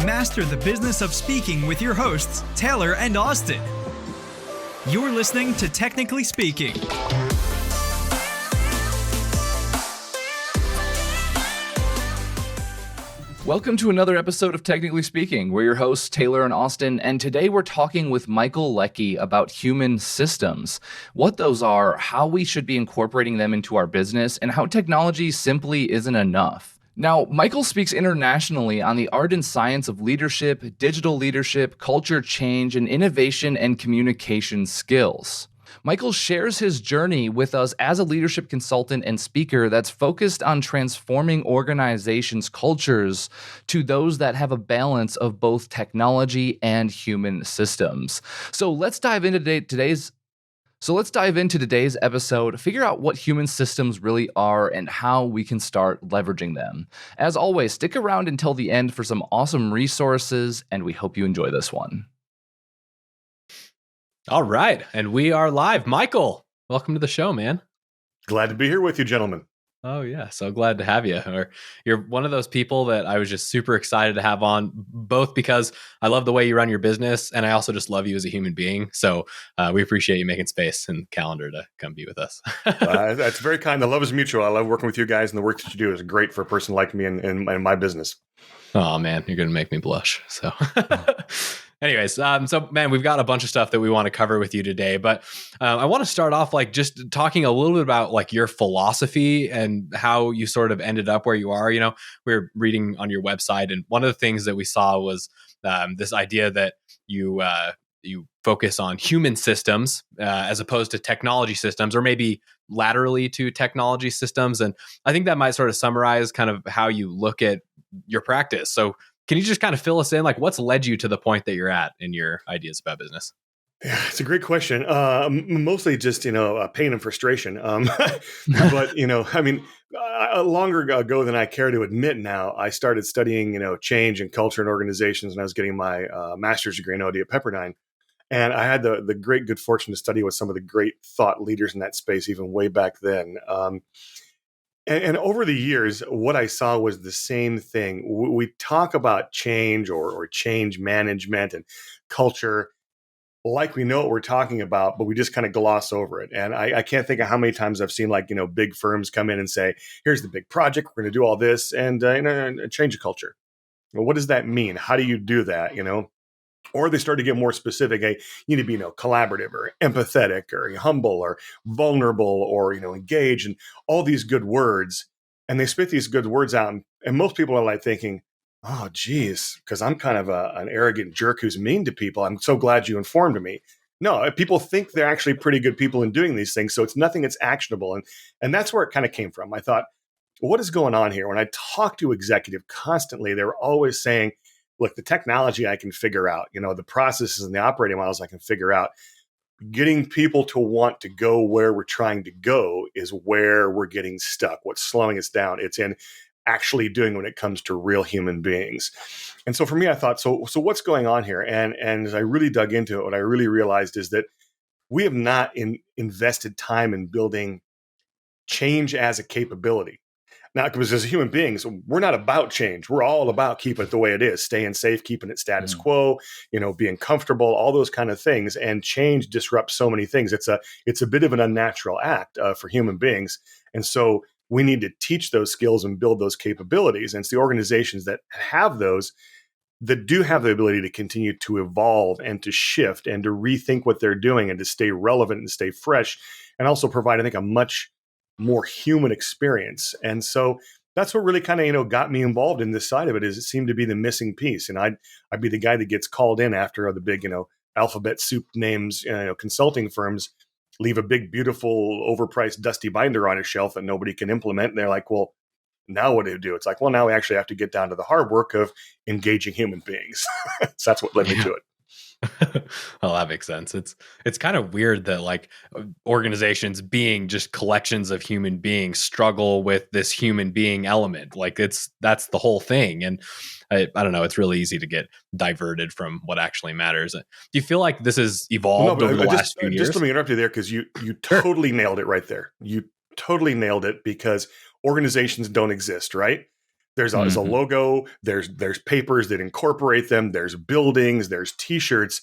Master the business of speaking with your hosts, Taylor and Austin. You're listening to Technically Speaking. Welcome to another episode of Technically Speaking. We're your hosts, Taylor and Austin, and today we're talking with Michael Leckie about human systems, what those are, how we should be incorporating them into our business, and how technology simply isn't enough. Now, Michael speaks internationally on the art and science of leadership, digital leadership, culture change, and innovation and communication skills. Michael shares his journey with us as a leadership consultant and speaker that's focused on transforming organizations' cultures to those that have a balance of both technology and human systems. So let's dive into today's episode, figure out what human systems really are and how we can start leveraging them. As always, stick around until the end for some awesome resources, and we hope you enjoy this one. All right, and we are live. Michael, welcome to the show, man. Glad to be here with you, gentlemen. Oh yeah, so glad to have you. You're one of those people that I was just super excited to have on, both because I love the way you run your business, and I also just love you as a human being. So we appreciate you making space and calendar to come be with us. That's very kind. The love is mutual. I love working with you guys, and the work that you do is great for a person like me and my business. Oh man, you're going to make me blush. So anyways, so man, we've got a bunch of stuff that we want to cover with you today, but I want to start off like just talking a little bit about like your philosophy and how you sort of ended up where you are. You know, we were reading on your website, and one of the things that we saw was this idea that you focus on human systems as opposed to technology systems, or maybe laterally to technology systems. And I think that might sort of summarize kind of how you look at your practice. So can you just kind of fill us in, like what's led you to the point that you're at in your ideas about business? Yeah, it's a great question. Mostly just, pain and frustration. But, longer ago than I care to admit now, I started studying, change and culture and organizations, and I was getting my master's degree in OD at Pepperdine. And I had the great good fortune to study with some of the great thought leaders in that space, even way back then. And over the years, what I saw was the same thing. We talk about change or change management and culture like we know what we're talking about, but we just kind of gloss over it. And I can't think of how many times I've seen big firms come in and say, here's the big project, we're going to do all this and change the culture. Well, what does that mean? How do you do that? Or they start to get more specific. Hey, you need to be, collaborative or empathetic or humble or vulnerable or, engage and all these good words. And they spit these good words out. And most people are like thinking, oh, geez, because I'm kind of an arrogant jerk who's mean to people. I'm so glad you informed me. No, people think they're actually pretty good people in doing these things. So it's nothing that's actionable. And that's where it kind of came from. I thought, what is going on here? When I talk to executive constantly, they were always saying, look, the technology I can figure out, the processes and the operating models I can figure out. Getting people to want to go where we're trying to go is where we're getting stuck. What's slowing us down? It's in actually doing when it comes to real human beings. And so for me, I thought, so what's going on here? And as I really dug into it, what I really realized is that we have not invested time in building change as a capability. Now, because as human beings, we're not about change. We're all about keeping it the way it is, staying safe, keeping it status quo, being comfortable, all those kind of things. And change disrupts so many things. It's a bit of an unnatural act for human beings. And so we need to teach those skills and build those capabilities. And it's the organizations that have those that do have the ability to continue to evolve and to shift and to rethink what they're doing and to stay relevant and stay fresh and also provide, I think, a much more human experience. And so that's what really kind of, got me involved in this side of it. Is it seemed to be the missing piece. And I'd be the guy that gets called in after the big, alphabet soup names, consulting firms leave a big, beautiful, overpriced, dusty binder on a shelf that nobody can implement. And they're like, well, now what do you do? It's like, well, now we actually have to get down to the hard work of engaging human beings. So that's what led me to it. Well, that makes sense. It's kind of weird that like organizations being just collections of human beings struggle with this human being element. Like that's the whole thing. And I don't know, it's really easy to get diverted from what actually matters. Do you feel like this has evolved over the last few years? Just let me interrupt you there, because you totally nailed it right there. You totally nailed it, because organizations don't exist, right? There's a logo, there's papers that incorporate them, there's buildings, there's t-shirts.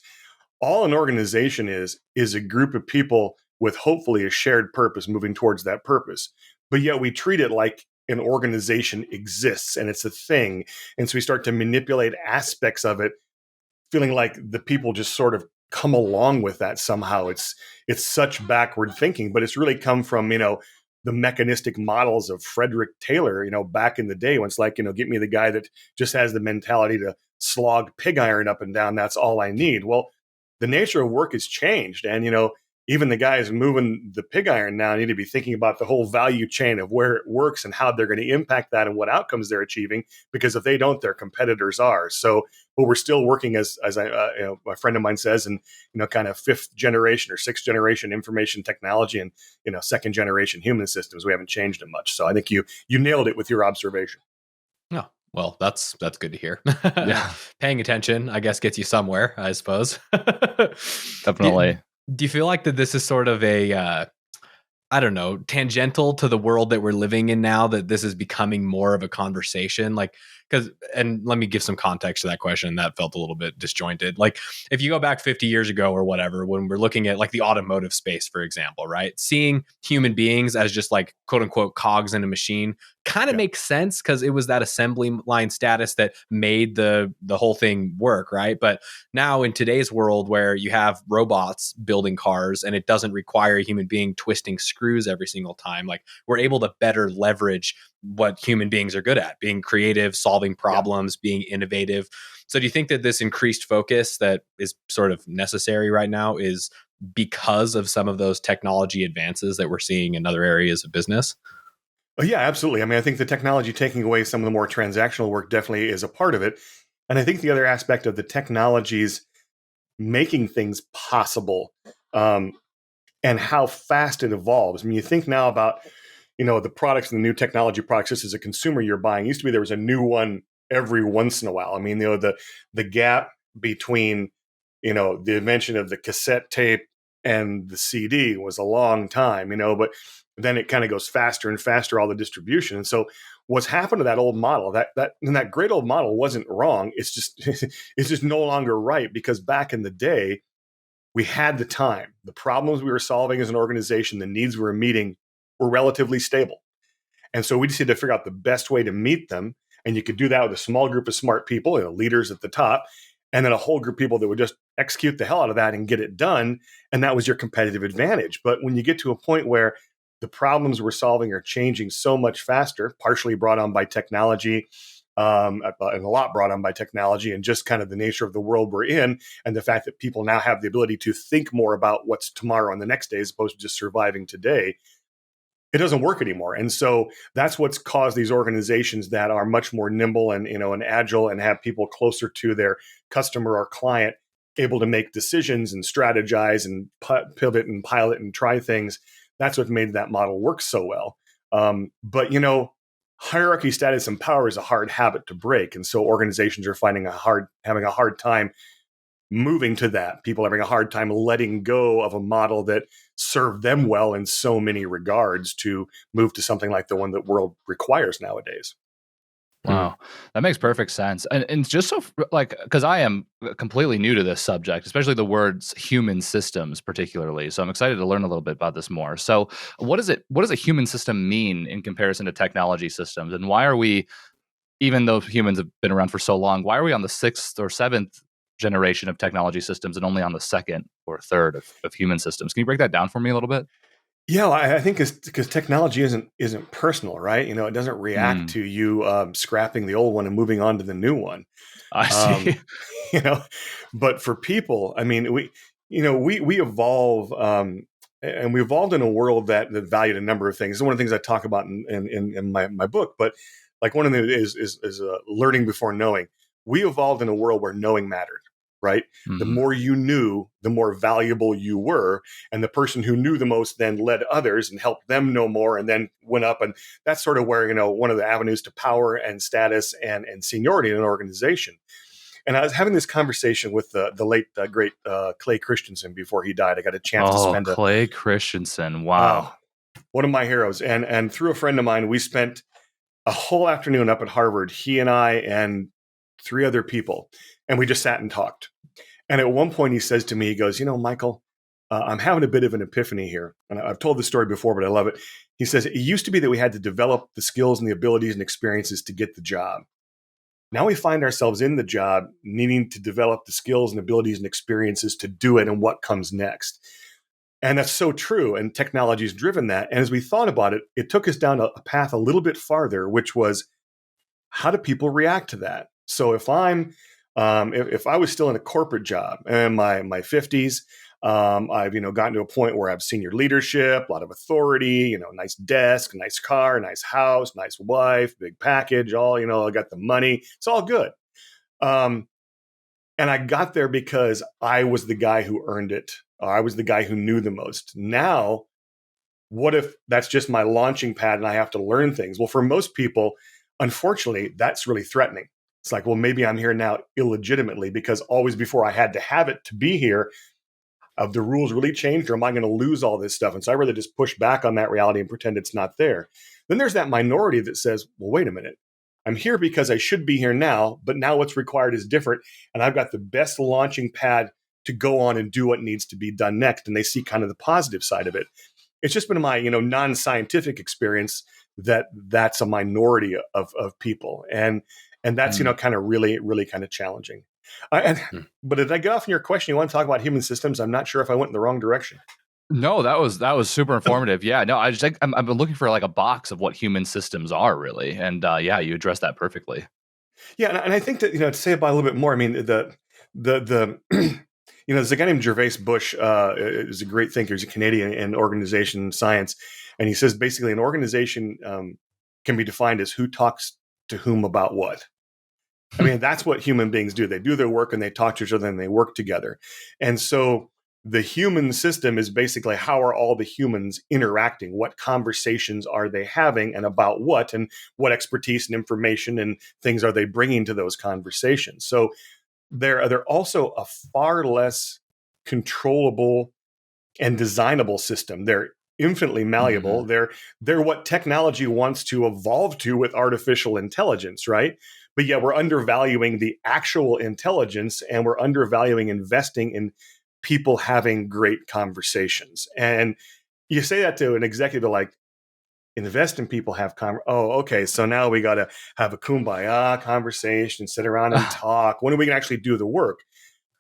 All an organization is a group of people with hopefully a shared purpose moving towards that purpose. But yet we treat it like an organization exists and it's a thing. And so we start to manipulate aspects of it, feeling like the people just sort of come along with that somehow. It's such backward thinking, but it's really come from, the mechanistic models of Frederick Taylor, back in the day when it's like, get me the guy that just has the mentality to slog pig iron up and down. That's all I need. Well, the nature of work has changed. And, even the guys moving the pig iron now need to be thinking about the whole value chain of where it works and how they're going to impact that and what outcomes they're achieving. Because if they don't, their competitors are. So, but we're still working as my friend of mine says, and kind of fifth generation or sixth generation information technology and second generation human systems. We haven't changed them much. So I think you nailed it with your observation. Oh, well, that's good to hear. Yeah. Paying attention, I guess, gets you somewhere, I suppose. Definitely. Do you feel like that this is sort of a, I don't know, tangential to the world that we're living in now, that this is becoming more of a conversation? And let me give some context to that question. That felt a little bit disjointed. Like if you go back 50 years ago or whatever, when we're looking at like the automotive space, for example, right? Seeing human beings as just like quote unquote cogs in a machine kind of makes sense because it was that assembly line status that made the whole thing work, right? But now in today's world where you have robots building cars and it doesn't require a human being twisting screws every single time, like we're able to better leverage what human beings are good at, being creative, solving problems, being innovative. So do you think that this increased focus that is sort of necessary right now is because of some of those technology advances that we're seeing in other areas of business? Oh, yeah, absolutely. I mean, I think the technology taking away some of the more transactional work definitely is a part of it. And I think the other aspect of the technologies making things possible and how fast it evolves. I mean, you think now about the products and the new technology products, just as a consumer you're buying. It used to be there was a new one every once in a while. I mean, the gap between, the invention of the cassette tape and the CD was a long time, but then it kind of goes faster and faster, all the distribution. And so what's happened to that old model, that great old model wasn't wrong. It's just, it's just no longer right, because back in the day, we had the time, the problems we were solving as an organization, the needs we were meeting were relatively stable. And so we just had to figure out the best way to meet them. And you could do that with a small group of smart people, leaders at the top, and then a whole group of people that would just execute the hell out of that and get it done. And that was your competitive advantage. But when you get to a point where the problems we're solving are changing so much faster, partially brought on by technology, and a lot brought on by technology and just kind of the nature of the world we're in, and the fact that people now have the ability to think more about what's tomorrow and the next day as opposed to just surviving today, it doesn't work anymore. And so that's what's caused these organizations that are much more nimble and and agile and have people closer to their customer or client able to make decisions and strategize and pivot and pilot and try things. That's what made that model work so well. But hierarchy, status, and power is a hard habit to break, and so organizations are having a hard time moving to that. People are having a hard time letting go of a model that served them well in so many regards to move to something like the one that world requires nowadays. Wow. That makes perfect sense. And just so because I am completely new to this subject, especially the words human systems particularly. So I'm excited to learn a little bit about this more. So what does a human system mean in comparison to technology systems? And why are we, even though humans have been around for so long, why are we on the sixth or seventh generation of technology systems and only on the second or third of human systems? Can you break that down for me a little bit? Yeah, I think it's because technology isn't personal, right? It doesn't react to you scrapping the old one and moving on to the new one. I see. But for people, I mean, we evolve, and we evolved in a world that valued a number of things. It's one of the things I talk about in my book. But like one of them is learning before knowing. We evolved in a world where knowing mattered. Right? Mm-hmm. The more you knew, the more valuable you were. And the person who knew the most then led others and helped them know more and then went up. And that's sort of where, one of the avenues to power and status and seniority in an organization. And I was having this conversation with the late, great Clay Christensen before he died. I got a chance to spend Clay Christensen. Wow. One of my heroes. And through a friend of mine, we spent a whole afternoon up at Harvard, he and I and three other people, and we just sat and talked. And at one point he says to me, he goes, Michael, I'm having a bit of an epiphany here. And I've told this story before, but I love it. He says, it used to be that we had to develop the skills and the abilities and experiences to get the job. Now we find ourselves in the job needing to develop the skills and abilities and experiences to do it and what comes next. And that's so true. And technology has driven that. And as we thought about it, it took us down a path a little bit farther, which was, how do people react to that? So if if I was still in a corporate job in my 50s, I've gotten to a point where I have senior leadership, a lot of authority, nice desk, nice car, nice house, nice wife, big package, all I got the money. It's all good. And I got there because I was the guy who earned it. I was the guy who knew the most. Now, what if that's just my launching pad and I have to learn things? Well, for most people, unfortunately, that's really threatening. It's like, well, maybe I'm here now illegitimately because always before I had to have it to be here. Have the rules really changed, or am I going to lose all this stuff? And so I rather just push back on that reality and pretend it's not there. Then there's that minority that says, well, wait a minute. I'm here because I should be here now, but now what's required is different. And I've got the best launching pad to go on and do what needs to be done next. And they see kind of the positive side of it. It's just been my, non-scientific experience that's a minority of people. And that's, kind of really, really kind of challenging. But did I get off on your question? You want to talk about human systems? I'm not sure if I went in the wrong direction. No, that was super informative. Yeah, no, I've been looking for like a box of what human systems are really, and yeah, you addressed that perfectly. Yeah, and I think that to say about a little bit more. I mean, the there's a guy named Gervais Bush, is a great thinker. He's a Canadian in organization science, and he says basically an organization can be defined as who talks to whom about what. I mean, that's what human beings do. They do their work and they talk to each other and they work together. And so the human system is basically, how are all the humans interacting? What conversations are they having and about what? And what expertise and information and things are they bringing to those conversations? So they're also a far less controllable and designable system. They're infinitely malleable. Mm-hmm. They're what technology wants to evolve to with artificial intelligence, right? But yet we're undervaluing the actual intelligence, and we're undervaluing investing in people having great conversations. And you say that to an executive like, invest in people have oh, okay, so now we got to have a kumbaya conversation, sit around and talk. When are we going to actually do the work?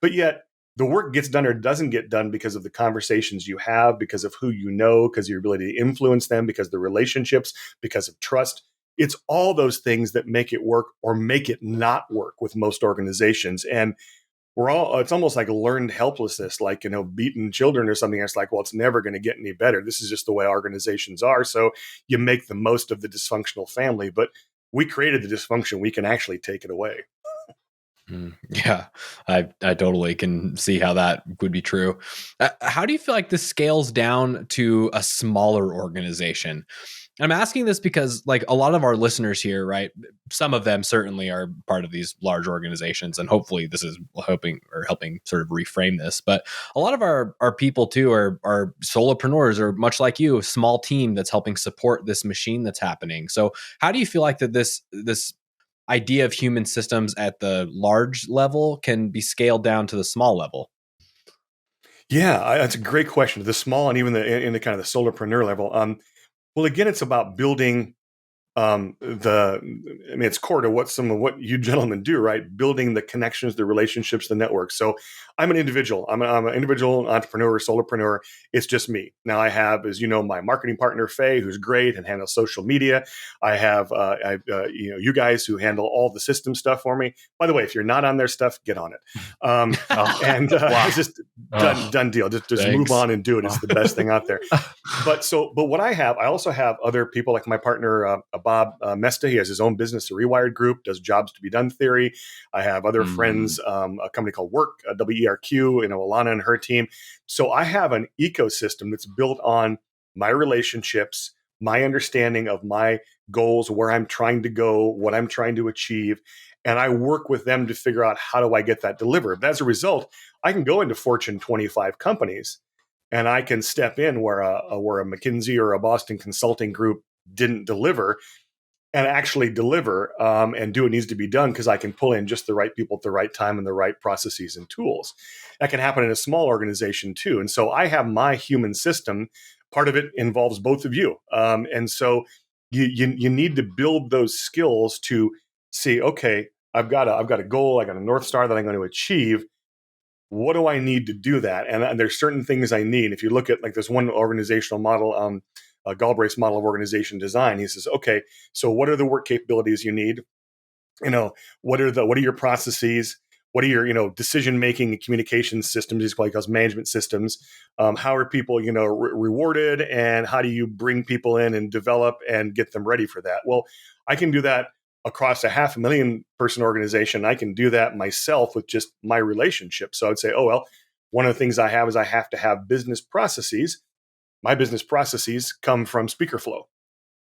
But yet the work gets done or doesn't get done because of the conversations you have, because of who you know, because of your ability to influence them, because of the relationships, because of trust. It's all those things that make it work or make it not work with most organizations. And it's almost like learned helplessness, like, beaten children or something. It's like, well, it's never going to get any better. This is just the way organizations are. So you make the most of the dysfunctional family, but we created the dysfunction. We can actually take it away. Yeah, I totally can see how that would be true. How do you feel like this scales down to a smaller organization? I'm asking this because, like, a lot of our listeners here, right? Some of them certainly are part of these large organizations, and hopefully this is helping sort of reframe this. But a lot of our people too are solopreneurs, or much like you, a small team that's helping support this machine that's happening. So how do you feel like that this idea of human systems at the large level can be scaled down to the small level? Yeah, that's a great question. The small and even in the kind of the solopreneur level. Well, again, it's about building it's core to what some of what you gentlemen do, right? Building the connections, the relationships, the networks. So I'm an individual. I'm an individual entrepreneur, solopreneur. It's just me. Now I have, as you know, my marketing partner, Faye, who's great and handles social media. I have, you guys who handle all the system stuff for me. By the way, if you're not on their stuff, get on it. It's just done deal. Just move on and do it. It's the best thing out there. But what I also have other people like my partner, Bob Mesta. He has his own business, the Rewired Group, does jobs to be done theory. I have other friends, a company called Work, WERQ, Alana and her team. So I have an ecosystem that's built on my relationships, my understanding of my goals, where I'm trying to go, what I'm trying to achieve. And I work with them to figure out how do I get that delivered. But as a result, I can go into Fortune 25 companies and I can step in where a McKinsey or a Boston Consulting Group didn't deliver. and actually deliver and do what needs to be done, because I can pull in just the right people at the right time and the right processes and tools. That can happen in a small organization too. And so I have my human system. Part of it involves both of you. And so you need to build those skills to see, okay, I've got a goal, I got a North Star that I'm going to achieve. What do I need to do that? And there's certain things I need. If you look at, like, there's one organizational model, Galbraith's model of organization design. He says, okay, so what are the work capabilities you need? What are your processes? What are your, decision making and communication systems? He's probably calls management systems. How are people, rewarded, and how do you bring people in and develop and get them ready for that? Well, I can do that across a 500,000 person organization. I can do that myself with just my relationship. So I'd say, oh, well, one of the things I have is I have to have business processes. My business processes come from speaker flow.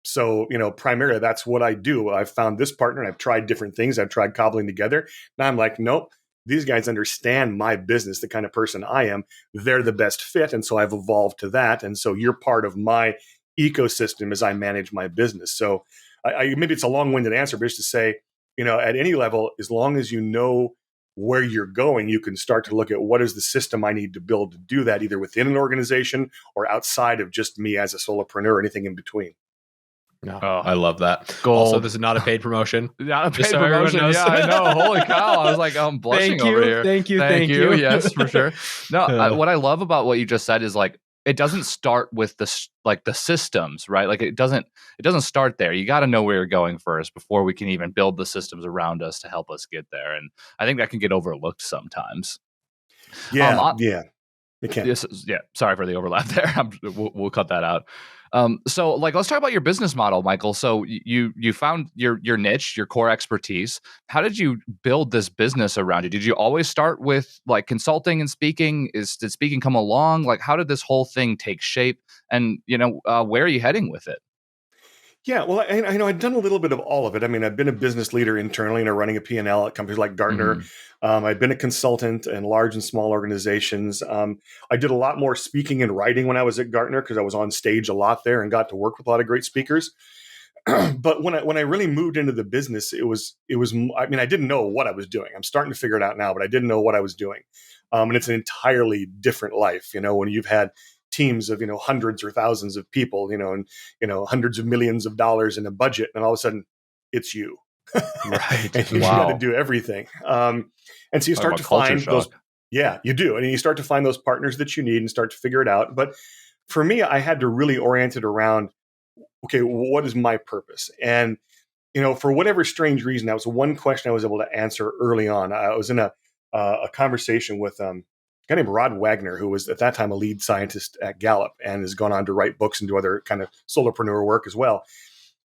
So, primarily that's what I do. I've found this partner and I've tried different things. I've tried cobbling together. Now I'm like, nope, these guys understand my business, the kind of person I am. They're the best fit. And so I've evolved to that. And so you're part of my ecosystem as I manage my business. So maybe it's a long-winded answer, but just to say, at any level, as long as you know where you're going, you can start to look at what is the system I need to build to do that, either within an organization or outside of just me as a solopreneur or anything in between. No, I love that. Gold. Also, this is not a paid promotion. Not a paid promotion. Yeah, I know. Holy cow. I was like, I'm blushing over here. Thank you. Yes, for sure. No, what I love about what you just said is, like, it doesn't start with the systems, right? Like, it doesn't start there. You got to know where you're going first before we can even build the systems around us to help us get there. And I think that can get overlooked sometimes. Yeah. It can. Sorry for the overlap there. We'll cut that out. So, like, let's talk about your business model, Michael. So you found your niche, your core expertise. How did you build this business around it? Did you always start with, like, consulting and speaking? Did speaking come along? Like, how did this whole thing take shape? And, where are you heading with it? Yeah, well, I know I've done a little bit of all of it. I mean, I've been a business leader internally, running a P&L at companies like Gartner. Mm-hmm. I've been a consultant in large and small organizations. I did a lot more speaking and writing when I was at Gartner, because I was on stage a lot there and got to work with a lot of great speakers. But when I really moved into the business, it was. I mean, I didn't know what I was doing. I'm starting to figure it out now, but I didn't know what I was doing. And it's an entirely different life, when you've had teams of hundreds or thousands of people, and hundreds of millions of dollars in a budget, and all of a sudden it's you. Right. And you got to do everything. And so you start to find those. Yeah, you do. And you start to find those partners that you need and start to figure it out. But for me, I had to really orient it around, okay, what is my purpose? And for whatever strange reason, that was one question I was able to answer early on. I was in a conversation with a guy named Rod Wagner, who was at that time a lead scientist at Gallup and has gone on to write books and do other kind of solopreneur work as well.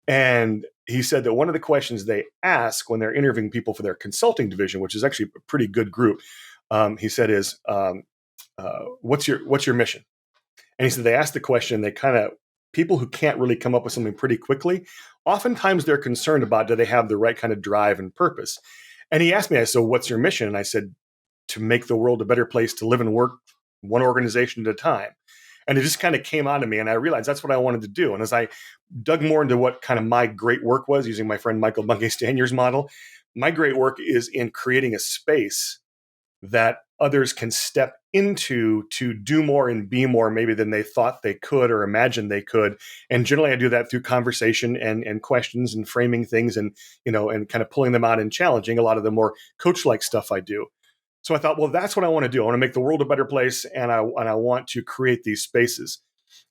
And he said that one of the questions they ask when they're interviewing people for their consulting division, which is actually a pretty good group, he said is, what's your mission? And he said they ask the question, people who can't really come up with something pretty quickly, oftentimes they're concerned about, do they have the right kind of drive and purpose? And he asked me, so what's your mission? And I said, to make the world a better place to live and work, one organization at a time. And it just kind of came out of me, and I realized that's what I wanted to do. And as I dug more into what kind of my great work was, using my friend Michael Leckie model, my great work is in creating a space that others can step into to do more and be more maybe than they thought they could or imagined they could. And generally I do that through conversation and questions and framing things and kind of pulling them out and challenging a lot of the more coach-like stuff I do. So I thought, well, that's what I want to do. I want to make the world a better place, and I want to create these spaces.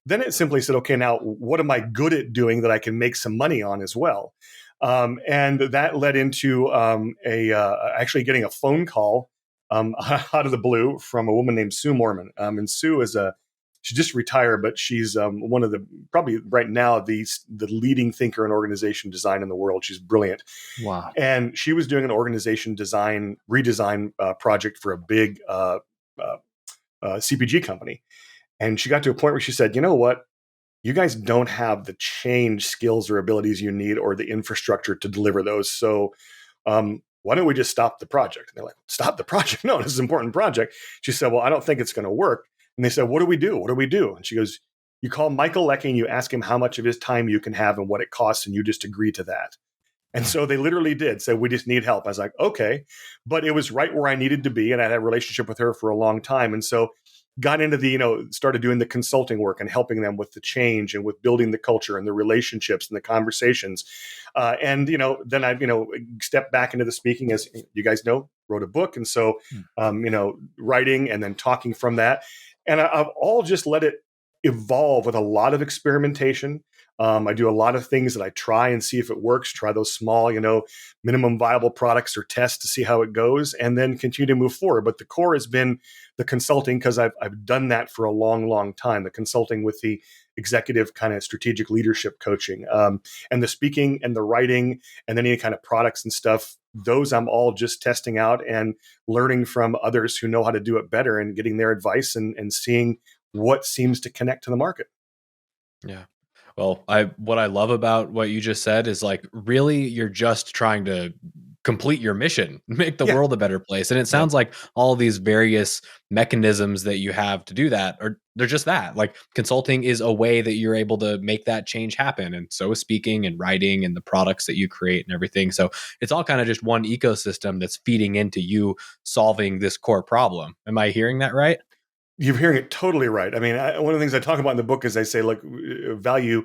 Then it simply said, okay, now what am I good at doing that I can make some money on as well? And that led into actually getting a phone call out of the blue from a woman named Sue Morman. And Sue she just retired, but she's one of probably right now the leading thinker in organization design in the world. She's brilliant. Wow. And she was doing an organization redesign project for a big CPG company. And she got to a point where she said, you know what? You guys don't have the change skills or abilities you need or the infrastructure to deliver those. So why don't we just stop the project? And they're like, stop the project? No, this is an important project. She said, well, I don't think it's going to work. And they said, what do we do? What do we do? And she goes, You call Michael Leckie and you ask him how much of his time you can have and what it costs, and you just agree to that. And so they literally did say, we just need help. I was like, okay. But it was right where I needed to be. And I had a relationship with her for a long time. And so got into the, started doing the consulting work and helping them with the change and with building the culture and the relationships and the conversations. Then I, stepped back into the speaking, as you guys know, wrote a book. And so, writing and then talking from that. And I've all just let it evolve with a lot of experimentation. I do a lot of things that I try and see if it works, try those small, minimum viable products or tests to see how it goes, and then continue to move forward. But the core has been the consulting, because I've done that for a long, long time, the consulting with the executive kind of strategic leadership coaching, and the speaking and the writing and any kind of products and stuff. Those I'm all just testing out and learning from others who know how to do it better and getting their advice and seeing what seems to connect to the market. Yeah. Well, what I love about what you just said is like, really, you're just trying to complete your mission, make the world a better place. And it sounds like all these various mechanisms that you have to do that, or they're just that. Like, consulting is a way that you're able to make that change happen. And so is speaking and writing and the products that you create and everything. So it's all kind of just one ecosystem that's feeding into you solving this core problem. Am I hearing that right? You're hearing it totally right. I mean, one of the things I talk about in the book is I say, look, value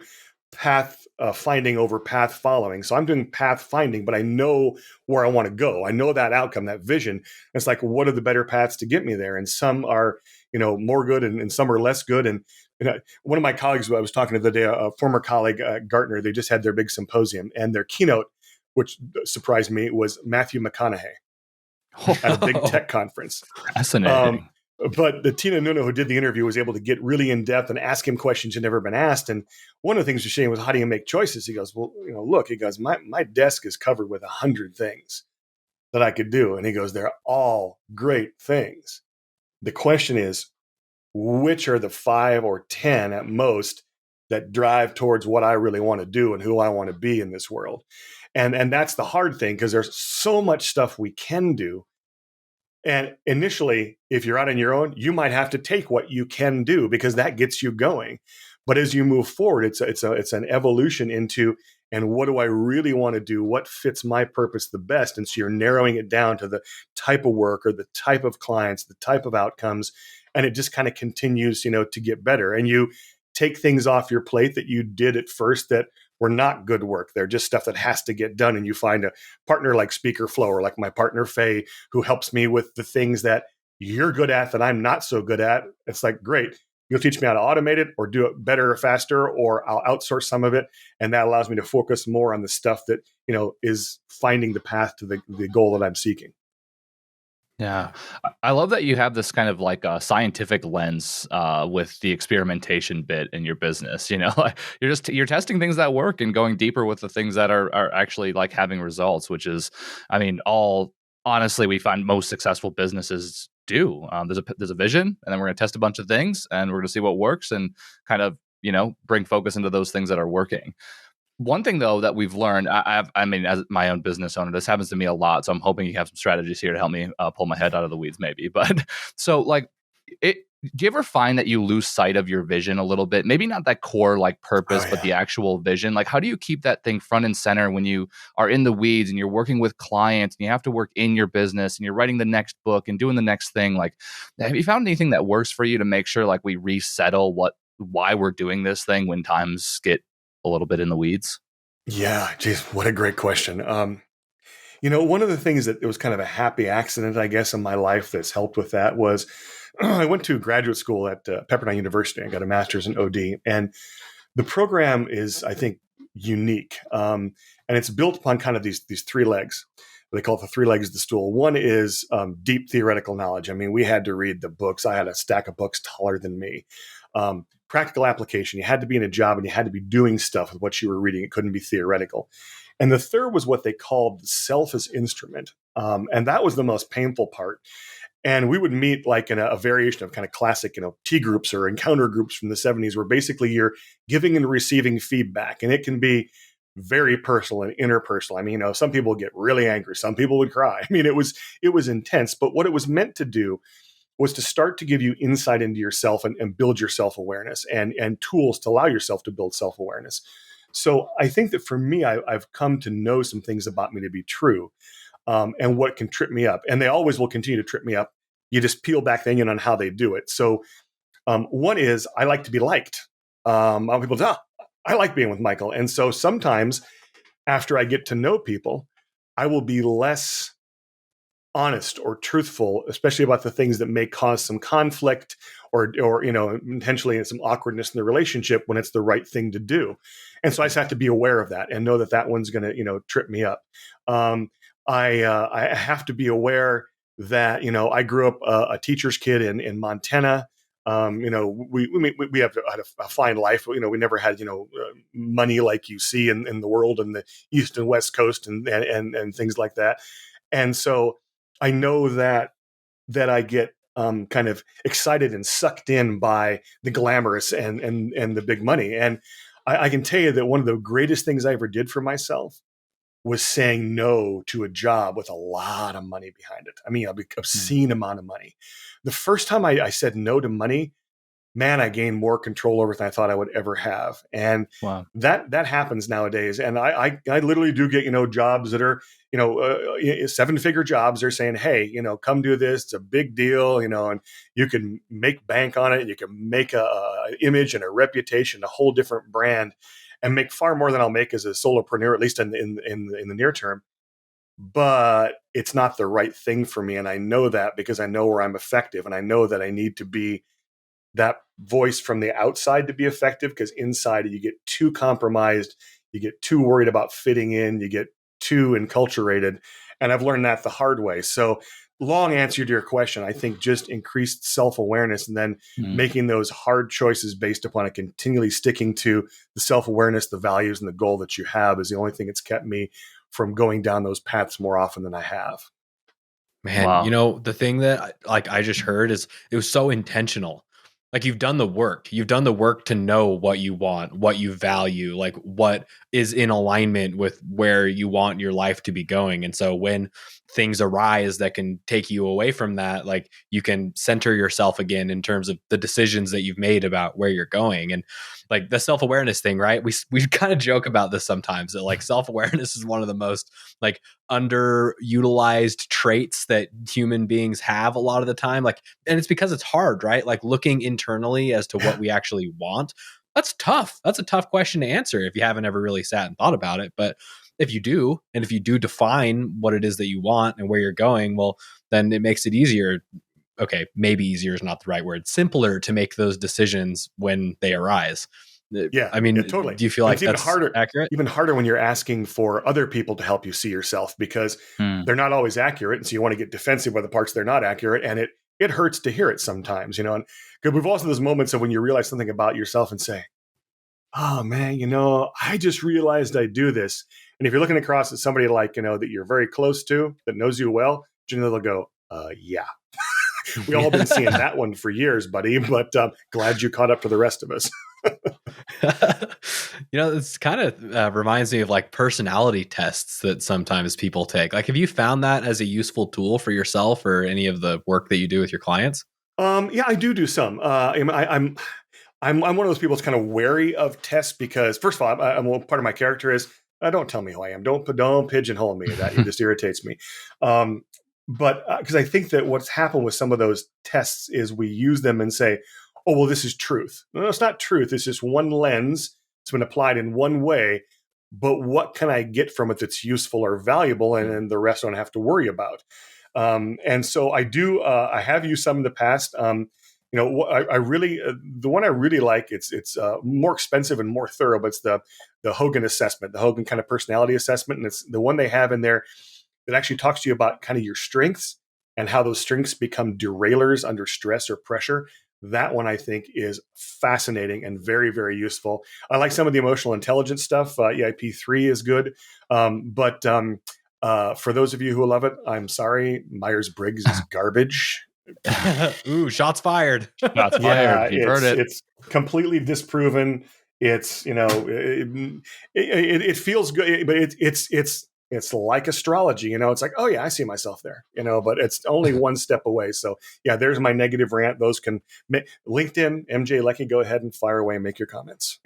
path finding over path following. So I'm doing path finding, but I know where I want to go. I know that outcome, that vision. It's like, what are the better paths to get me there? And some are, more good and some are less good. And one of my colleagues who I was talking to the other day, a former colleague, Gartner, they just had their big symposium, and their keynote, which surprised me, was Matthew McConaughey at a big tech conference. Fascinating. But the Tina Nuno who did the interview was able to get really in depth and ask him questions that never been asked. And one of the things you're saying was, how do you make choices? He goes, well, look, he goes, my desk is covered with 100 things that I could do. And he goes, they're all great things. The question is, which are the 5 or 10 at most that drive towards what I really want to do and who I want to be in this world? And that's the hard thing, because there's so much stuff we can do. And initially, if you're out on your own, you might have to take what you can do, because that gets you going. But as you move forward, it's an evolution into, and what do I really want to do? What fits my purpose the best? And so you're narrowing it down to the type of work or the type of clients, the type of outcomes, and it just kind of continues, to get better. And you take things off your plate that you did at first that were not good work. They're just stuff that has to get done. And you find a partner like Speaker Flow, or like my partner Faye, who helps me with the things that you're good at that I'm not so good at. It's like, great, you'll teach me how to automate it or do it better or faster, or I'll outsource some of it. And that allows me to focus more on the stuff that, is finding the path to the goal that I'm seeking. Yeah. I love that you have this kind of like a scientific lens with the experimentation bit in your business. Like you're testing things that work and going deeper with the things that are actually like having results, which is, I mean, all honestly, we find most successful businesses do. There's a vision, and then we're going to test a bunch of things, and we're going to see what works and kind of, bring focus into those things that are working. One thing, though, that we've learned, I mean, as my own business owner, this happens to me a lot. So I'm hoping you have some strategies here to help me pull my head out of the weeds, maybe. But so, like, do you ever find that you lose sight of your vision a little bit? Maybe not that core like purpose, but the actual vision. Like, how do you keep that thing front and center when you are in the weeds and you're working with clients and you have to work in your business and you're writing the next book and doing the next thing? Like, have you found anything that works for you to make sure like we resettle why we're doing this thing when times get a little bit in the weeds? Yeah, geez, what a great question. One of the things that it was kind of a happy accident, I guess, in my life that's helped with that was I went to graduate school at Pepperdine University. I got a master's in OD, and the program is, I think, unique, and it's built upon kind of these 3 legs. They call it the 3 legs of the stool. One is deep theoretical knowledge. I mean, we had to read the books. I had a stack of books taller than me. Practical application. You had to be in a job and you had to be doing stuff with what you were reading. It couldn't be theoretical. And the third was what they called self as instrument. And that was the most painful part. And we would meet like in a variation of kind of classic, T groups or encounter groups from the 70s, where basically you're giving and receiving feedback. And it can be very personal and interpersonal. I mean, some people get really angry. Some people would cry. I mean, it was intense. But what it was meant to do was to start to give you insight into yourself and build your self-awareness and tools to allow yourself to build self-awareness. So I think that for me, I've come to know some things about me to be true, and what can trip me up. And they always will continue to trip me up. You just peel back the onion on how they do it. So one is I like to be liked. People say, I like being with Michael. And so sometimes after I get to know people, I will be less honest or truthful, especially about the things that may cause some conflict or intentionally some awkwardness in the relationship when it's the right thing to do. And so I just have to be aware of that and know that one's going to, trip me up. I have to be aware that, I grew up a teacher's kid in Montana. We have had a fine life. We never had, money like you see in the world and the East and West Coast and things like that. And so I know that I get kind of excited and sucked in by the glamorous and the big money. And I can tell you that one of the greatest things I ever did for myself was saying no to a job with a lot of money behind it. I mean, an obscene amount of money. The first time I said no to money, man, I gained more control over it than I thought I would ever have. And Wow. that happens nowadays. And I literally do get, jobs that are, 7-figure jobs. They're saying, hey, come do this. It's a big deal, and you can make bank on it. You can make a image and a reputation, a whole different brand, and make far more than I'll make as a solopreneur, at least in the near term. But it's not the right thing for me. And I know that because I know where I'm effective. And I know that I need to be that voice from the outside to be effective, because inside you get too compromised, you get too worried about fitting in, you get too enculturated. And I've learned that the hard way. So long answer to your question, I think just increased self-awareness and then making those hard choices based upon it, continually sticking to the self-awareness, the values, and the goal that you have is the only thing that's kept me from going down those paths more often than I have. Man, Wow. the thing that I just heard is it was so intentional. Like you've done the work. You've done the work to know what you want, what you value, like what is in alignment with where you want your life to be going. And so when things arise that can take you away from that, like you can center yourself again in terms of the decisions that you've made about where you're going. And like the self-awareness thing, right? We kind of joke about this sometimes that like self-awareness is one of the most like underutilized traits that human beings have a lot of the time. Like, and it's because it's hard, right? Like looking internally as to what we actually want. That's tough. That's a tough question to answer if you haven't ever really sat and thought about it. But if you do, and if you do define what it is that you want and where you're going, well, then it makes it easier. Okay, maybe easier is not the right word. Simpler to make those decisions when they arise. Yeah, I mean, totally. do you feel like it's even that's harder, accurate? even harder when you're asking for other people to help you see yourself, because they're not always accurate. And so you want to get defensive by the parts they're not accurate. And it hurts to hear it sometimes, and because we've also those moments of when you realize something about yourself and say, oh man, I just realized I do this. And if you're looking across at somebody like, that you're very close to, that knows you well, they'll go, yeah. We all been seeing that one for years, buddy, but glad you caught up to the rest of us. It's kind of reminds me of like personality tests that sometimes people take. Like, have you found that as a useful tool for yourself or any of the work that you do with your clients? Yeah, I do some. I'm one of those people that's kind of wary of tests because, first of all, part of my character is don't tell me who I am. Don't pigeonhole me. That just irritates me. But because I think that what's happened with some of those tests is we use them and say, oh, well, this is truth. No, it's not truth. It's just one lens. It's been applied in one way. But what can I get from it that's useful or valuable? And the rest I don't have to worry about. And so I do. I have used some in the past. I really the one I really like. It's more expensive and more thorough. But it's the Hogan assessment, the Hogan kind of personality assessment, and it's the one they have in there that actually talks to you about kind of your strengths and how those strengths become derailers under stress or pressure. That one I think is fascinating and very, very useful. I like some of the emotional intelligence stuff. EIP-3 is good. But for those of you who love it, I'm sorry. Myers-Briggs is garbage. Ooh, shots fired. Shots fired. You've heard it. It's completely disproven. It's, it feels good, but it's it's like astrology, it's like, oh yeah, I see myself there, but it's only one step away. So yeah, there's my negative rant. Those can LinkedIn, MJ Leckie, go ahead and fire away and make your comments.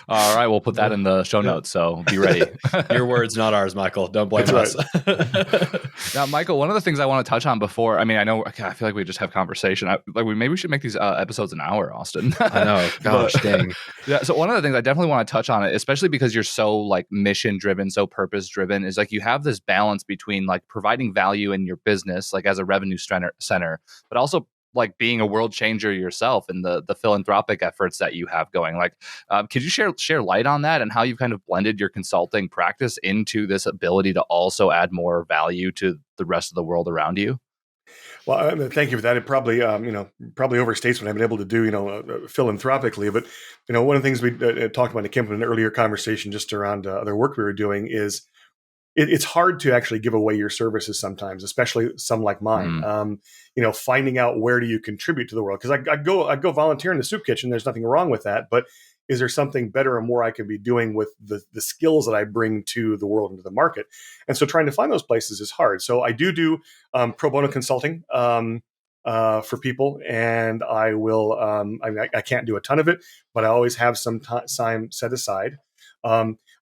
All right, we'll put that in the show notes, so be ready. Your words, not ours, Michael. Don't blame us. Now, Michael, one of the things I want to touch on before, I know, I feel like we just have conversation. Maybe we should make these episodes an hour, Austin. I know. Gosh, dang. Yeah. So one of the things I definitely want to touch on it, especially because you're so like mission driven, so purpose driven, is like you have this balance between like providing value in your business, like as a revenue center, but also like being a world changer yourself and the philanthropic efforts that you have going. Like, could you share light on that and how you've kind of blended your consulting practice into this ability to also add more value to the rest of the world around you? Well, thank you for that. It probably, probably overstates what I've been able to do, philanthropically. But, one of the things we talked about in Kim in an earlier conversation just around other work we were doing is it's hard to actually give away your services sometimes, especially some like mine. Finding out where do you contribute to the world? Because I go volunteer in the soup kitchen. There's nothing wrong with that. But is there something better or more I could be doing with the skills that I bring to the world and to the market? And so trying to find those places is hard. So I do pro bono consulting for people, and I will. I can't do a ton of it, but I always have some time set aside.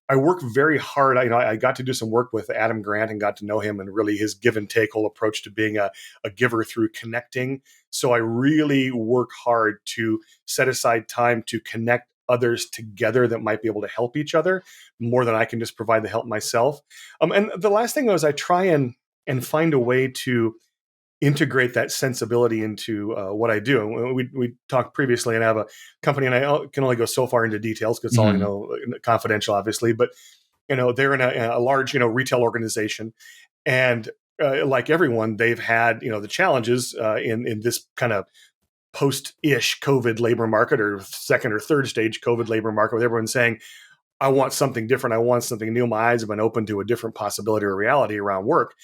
I work very hard. I got to do some work with Adam Grant and got to know him and really his give and take whole approach to being a giver through connecting. So I really work hard to set aside time to connect others together that might be able to help each other more than I can just provide the help myself. And the last thing was I try and find a way to integrate that sensibility into what I do. And we talked previously, and I have a company, and I can only go so far into details because it's all confidential, obviously. But they're in a large retail organization, and like everyone, they've had the challenges in this kind of post-ish COVID labor market, or second or third stage COVID labor market, with everyone saying, "I want something different. I want something new." My eyes have been open to a different possibility or reality around work.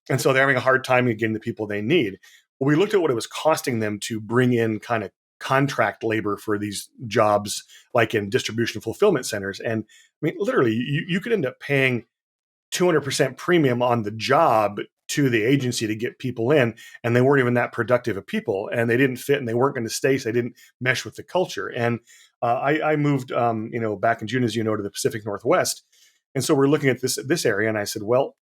And so they're having a hard time getting the people they need. Well, we looked at what it was costing them to bring in kind of contract labor for these jobs, like in distribution fulfillment centers. And literally, you could end up paying 200% premium on the job to the agency to get people in, and they weren't even that productive of people, and they didn't fit, and they weren't going to stay, so they didn't mesh with the culture. And I moved, back in June, as you know, to the Pacific Northwest. And so we're looking at this area, and I said, well,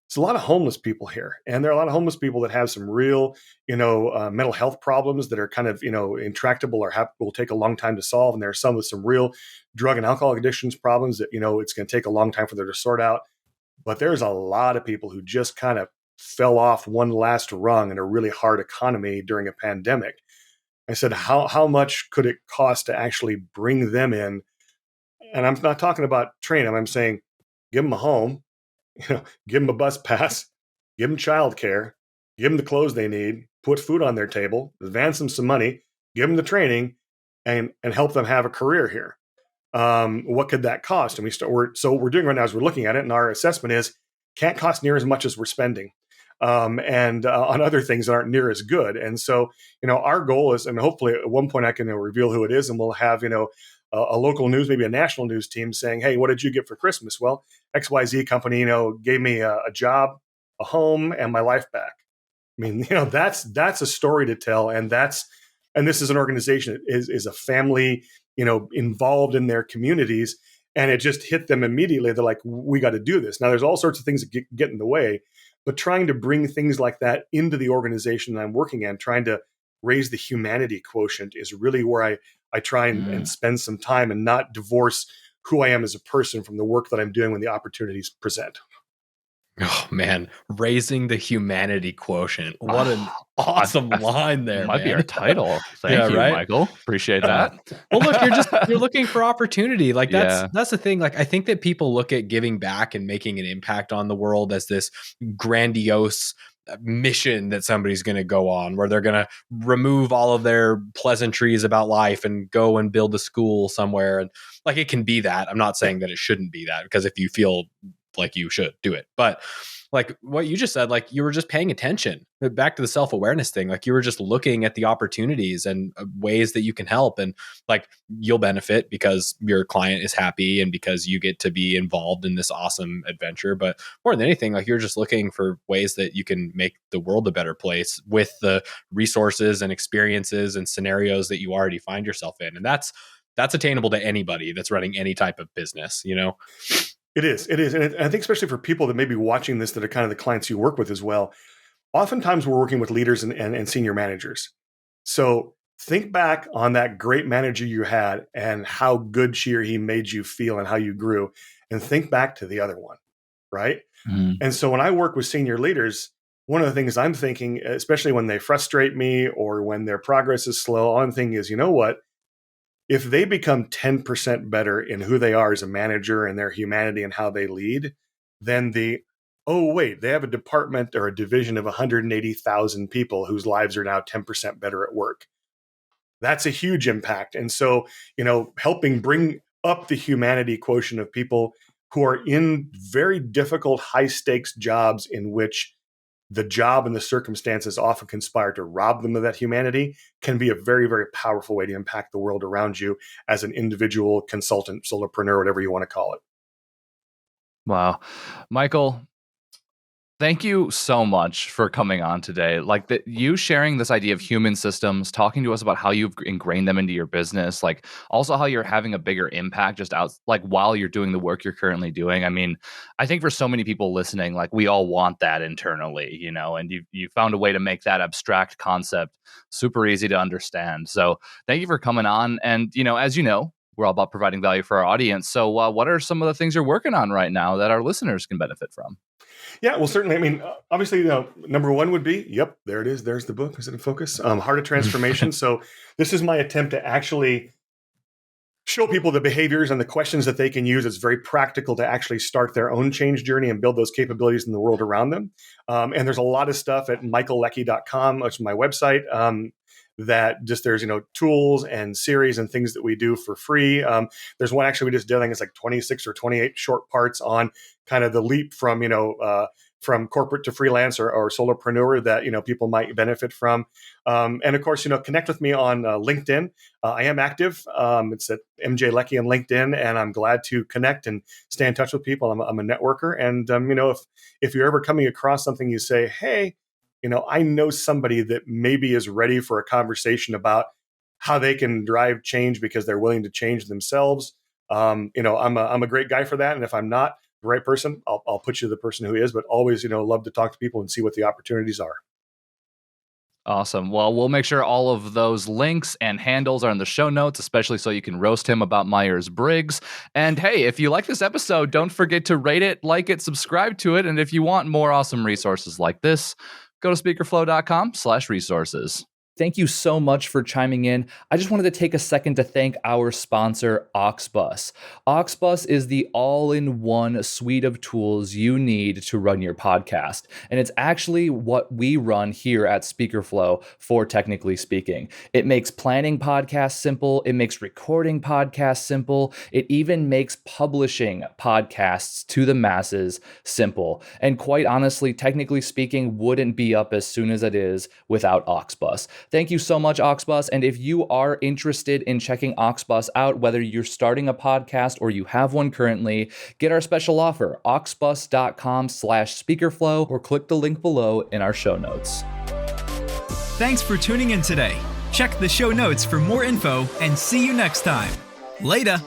there's a lot of homeless people here, and there are a lot of homeless people that have some real, mental health problems that are kind of, intractable or will take a long time to solve. And there are some with some real drug and alcohol addictions problems that, it's going to take a long time for them to sort out. But there's a lot of people who just kind of fell off one last rung in a really hard economy during a pandemic. I said, how much could it cost to actually bring them in? And I'm not talking about training them. I'm saying, give them a home. Give them a bus pass, give them childcare, give them the clothes they need, put food on their table, advance them some money, give them the training, and help them have a career here. What could that cost? And we're doing right now is we're looking at it, and our assessment is can't cost near as much as we're spending, and on other things that aren't near as good. And so, our goal is, and hopefully at one point I can reveal who it is, and we'll have a local news, maybe a national news team saying, "Hey, what did you get for Christmas?" Well, XYZ company, gave me a job, a home, and my life back. That's a story to tell. And this is an organization that is a family, involved in their communities, and it just hit them immediately. They're like, we got to do this. Now there's all sorts of things that get in the way, but trying to bring things like that into the organization that I'm working in, trying to raise the humanity quotient is really where I try and spend some time and not divorce who I am as a person from the work that I'm doing when the opportunities present. Oh man, raising the humanity quotient. What an awesome line there. Might man. be our title. Thank you, right? Michael. Appreciate that. Well, look, you're looking for opportunity. Like that's the thing. Like I think that people look at giving back and making an impact on the world as this grandiose mission that somebody's going to go on, where they're going to remove all of their pleasantries about life and go and build a school somewhere. And like, it can be that. I'm not saying that it shouldn't be that, because if you feel like you should do it, but like what you just said, like you were just paying attention. Back to the self-awareness thing, like you were just looking at the opportunities and ways that you can help, and like you'll benefit because your client is happy and because you get to be involved in this awesome adventure. But more than anything, like you're just looking for ways that you can make the world a better place with the resources and experiences and scenarios that you already find yourself in. And that's attainable to anybody that's running any type of business, you know? It is. And I think especially for people that may be watching this that are kind of the clients you work with as well, oftentimes we're working with leaders and senior managers. So think back on that great manager you had and how good she or he made you feel and how you grew, and think back to the other one, right? Mm-hmm. And so when I work with senior leaders, one of the things I'm thinking, especially when they frustrate me or when their progress is slow, all I'm thinking is, you know what? If they become 10% better in who they are as a manager and their humanity and how they lead, then they have a department or a division of 180,000 people whose lives are now 10% better at work. That's a huge impact. And so, helping bring up the humanity quotient of people who are in very difficult, high stakes jobs in which the job and the circumstances often conspire to rob them of that humanity can be a very, very powerful way to impact the world around you as an individual, consultant, solopreneur, whatever you want to call it. Wow. Michael, thank you so much for coming on today. Like you sharing this idea of human systems, talking to us about how you've ingrained them into your business, like also how you're having a bigger impact just out, like while you're doing the work you're currently doing. I mean, I think for so many people listening, like we all want that internally, and you found a way to make that abstract concept super easy to understand. So thank you for coming on. And, as you know, we're all about providing value for our audience. So what are some of the things you're working on right now that our listeners can benefit from? Yeah, well, certainly. I mean, obviously, number one would be, yep, there it is. There's the book. Is it in focus? Heart of Transformation. So this is my attempt to actually show people the behaviors and the questions that they can use. It's very practical to actually start their own change journey and build those capabilities in the world around them. And there's a lot of stuff at michaelleckie.com, which is my website. That just there's tools and series and things that we do for free. There's one actually we just did, I think it's like 26 or 28 short parts on kind of the leap from from corporate to freelance or solopreneur that people might benefit from. And of course, connect with me on LinkedIn. I am active. It's at MJ Leckie on LinkedIn, and I'm glad to connect and stay in touch with people. I'm a networker, and if you're ever coming across something, you say, hey, I know somebody that maybe is ready for a conversation about how they can drive change because they're willing to change themselves. I'm a great guy for that. And if I'm not the right person, I'll put you to the person who is, but always, love to talk to people and see what the opportunities are. Awesome. Well, we'll make sure all of those links and handles are in the show notes, especially so you can roast him about Myers-Briggs. And hey, if you like this episode, don't forget to rate it, like it, subscribe to it. And if you want more awesome resources like this, go to speakerflow.com/resources. Thank you so much for chiming in. I just wanted to take a second to thank our sponsor, Auxbus. Auxbus is the all-in-one suite of tools you need to run your podcast. And it's actually what we run here at SpeakerFlow for Technically Speaking. It makes planning podcasts simple. It makes recording podcasts simple. It even makes publishing podcasts to the masses simple. And quite honestly, Technically Speaking wouldn't be up as soon as it is without Auxbus. Thank you so much, Auxbus. And if you are interested in checking Auxbus out, whether you're starting a podcast or you have one currently, get our special offer, auxbus.com/speakerflow, or click the link below in our show notes. Thanks for tuning in today. Check the show notes for more info and see you next time. Later.